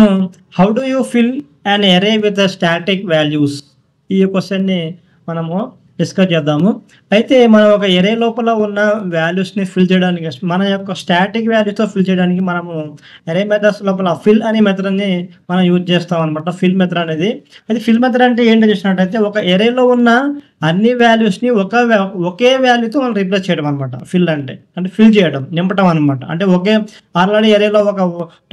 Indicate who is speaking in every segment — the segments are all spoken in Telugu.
Speaker 1: మనము how do you fill an array with static values? ఈ క్వశ్చన్‌ని మనము డిస్కస్ చేద్దాము. అయితే మనం ఒక ఎరే లోపల ఉన్న వాల్యూస్‌ని ఫిల్ చేయడానికి మన యొక్క స్టాటిక్ వాల్యూస్‌తో ఫిల్ చేయడానికి మనము ఎరే మెథడ్స్ లోపల ఫిల్ అనే మెథడ్‌ని మనం యూజ్ చేస్తామనమాట. ఫిల్ మెథడ్ అనేది. అయితే ఫిల్ మెథడ్ అంటే ఏంటో చూసినట్టయితే ఒక ఎరేలో ఉన్న అన్ని వాల్యూస్‌ని ఒకే వాల్యూతో మనం రీప్లేస్ చేయడం అనమాట. ఫిల్ అంటే. అంటే ఫిల్ చేయడం, నింపటం అనమాట. అంటే ఆల్రెడీ ఎరేలో ఒక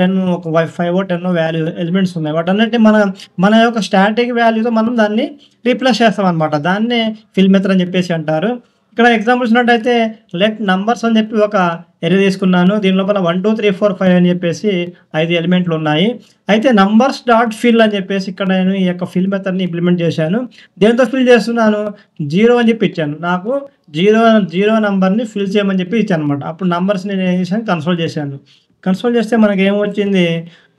Speaker 1: 5 10 వాల్యూ ఎలిమెంట్స్ ఉన్నాయి. వాటన్నిటిని మన యొక్క స్టాటిక్ వాల్యూతో మనం దాన్ని రీప్లేస్ చేస్తామనమాట. దాన్నే ఫిల్ మెథడ్ అని చెప్పేసి అంటారు. ఇక్కడ ఎగ్జాంపుల్ చూసినట్టయితే లెట్ నంబర్స్ అని చెప్పి ఒక ఎరే తీసుకున్నాను. దీని లోపల 1 2 3 4 5 అని చెప్పేసి 5 ఎలిమెంట్లు ఉన్నాయి. అయితే నంబర్స్ డాట్ ఫిల్ అని చెప్పేసి ఇక్కడ నేను ఈ యొక్క ఫిల్ మెథడ్‌ని ఇంప్లిమెంట్ చేశాను. దేనితో ఫిల్ చేస్తున్నాను? 0 అని చెప్పి ఇచ్చాను. నాకు 0 నంబర్‌ని ఫిల్ చేయమని చెప్పి ఇచ్చాననమాట. అప్పుడు నంబర్స్‌ని నేను ఏం చేశాను? కన్సోల్ చేశాను. కన్సోల్ చేస్తే మనకేమొచ్చింది?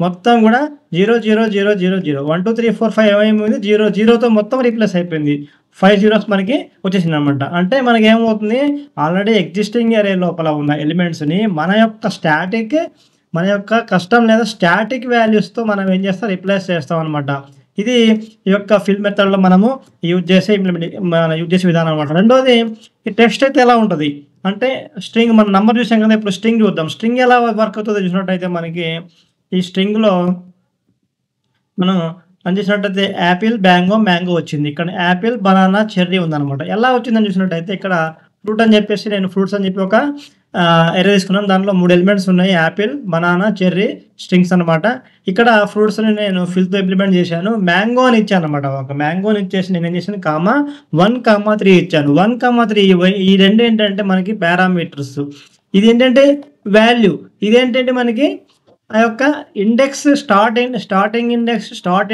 Speaker 1: మొత్తం కూడా 0 0 0 0 0 1 2 3 4 5 ఏమైంది? 0 0తో మొత్తం రీప్లేస్ అయిపోయింది. 5 zeros మనకి వచ్చేసిందనమాట. అంటే మనకేమవుతుంది? ఆల్రెడీ ఎగ్జిస్టింగ్ ఎరే లోపల ఉన్న ఎలిమెంట్స్‌ని మన యొక్క కస్టమ్ లేదా స్టాటిక్ వాల్యూస్‌తో మనం ఏం చేస్తాం? రీప్లేస్ చేస్తామనమాట. ఇది ఈ యొక్క ఫిల్ మెథడ్‌లో మనము యూజ్ చేసే విధానం అనమాట. రెండోది ఈ టెక్స్ట్ అయితే ఎలా ఉంటది? అంటే స్ట్రింగ్ మనం నంబర్ చూసాం కదా! ఇప్పుడు స్ట్రింగ్ చూద్దాం. స్ట్రింగ్ ఎలా వర్క్ అవుతుందో చూసినట్టయితే మనకి ఈ స్ట్రింగ్‌లో మనం చూసినట్టయితే యాపిల్, మ్యాంగో వచ్చింది. ఇక్కడ యాపిల్, బనానా, చెర్రీ ఉందనమాట. ఎలా వచ్చిందని చూసినట్టయితే ఇక్కడ ఫ్రూట్ అని చెప్పేసి నేను ఫ్రూట్స్ అని చెప్పి ఒక ఎరే తీసుకున్నాను. దాంట్లో 3 ఎలిమెంట్స్ ఉన్నాయి. యాపిల్, బనానా, చెర్రీ స్ట్రింగ్స్ అనమాట. ఇక్కడ ఫ్రూట్స్‌ని నేను ఫిల్‌తో ఇంప్లిమెంట్ చేశాను. మ్యాంగో అని ఇచ్చాననమాట. ఒక మ్యాంగోని ఇచ్చేసి నేనేం చేశాను 1, 3 ఇచ్చాను. 1, 3 ఈ రెండు ఏంటంటే మనకి పారామీటర్స్. ఇదేంటంటే వాల్యూ. ఇదేంటంటే మనకి ఆ యొక్క index start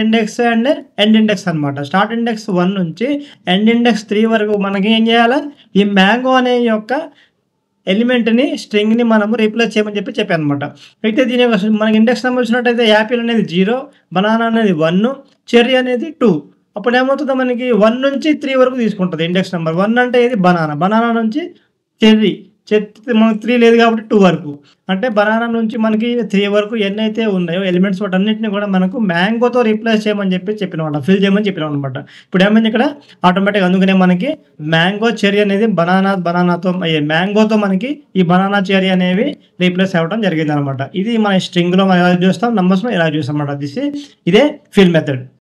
Speaker 1: index and end index అనమాట. స్టార్ట్ ఇండెక్స్ 1 నుంచి ఎండ్ ఇండెక్స్ 3 వరకు మనకి ఏం చేయాలి? ఈ మ్యాంగో అనే యొక్క ఎలిమెంట్‌ని స్ట్రింగ్‌ని మనము రీప్లేస్ చేయమని చెప్పాననమాట. అయితే దీని యొక్క మనకి ఇండెక్స్ నెంబర్ చూసినట్టయితే యాపిల్ అనేది 0, బనానా అనేది 1, చెర్రీ అనేది 2. అప్పుడు ఏమవుతుందో మనకి 1 నుంచి 3 వరకు తీసుకుంటది ఇండెక్స్ నెంబర్. 1 అంటే ఏది? బనానా నుంచి చెర్రీ. మనకు 3 లేదు కాబట్టి 2 వరకు. అంటే బనానా నుంచి మనకి 3 వరకు ఎన్నైతే ఉన్నాయో ఎలిమెంట్స్ వాటన్నిటిని కూడా మనకు మ్యాంగోతో రీప్లేస్ చేయమని చెప్పినమాట. ఫిల్ చేయమని చెప్పినామనమాట. ఇప్పుడు ఏమైంది ఇక్కడ ఆటోమేటిక్‌గా అందుకనే మనకి మ్యాంగో, చెర్రీ అనేది మ్యాంగోతో మనకి ఈ బనానా, చెర్రీ అనేవి రీప్లేస్ అవ్వడం జరిగిందనమాట. ఇది మన స్ట్రింగ్‌లో మనం ఎలా చూస్తాం, నంబర్స్‌లో ఎలా చూస్తామన్నమాట. ఇదే ఫిల్ మెథడ్.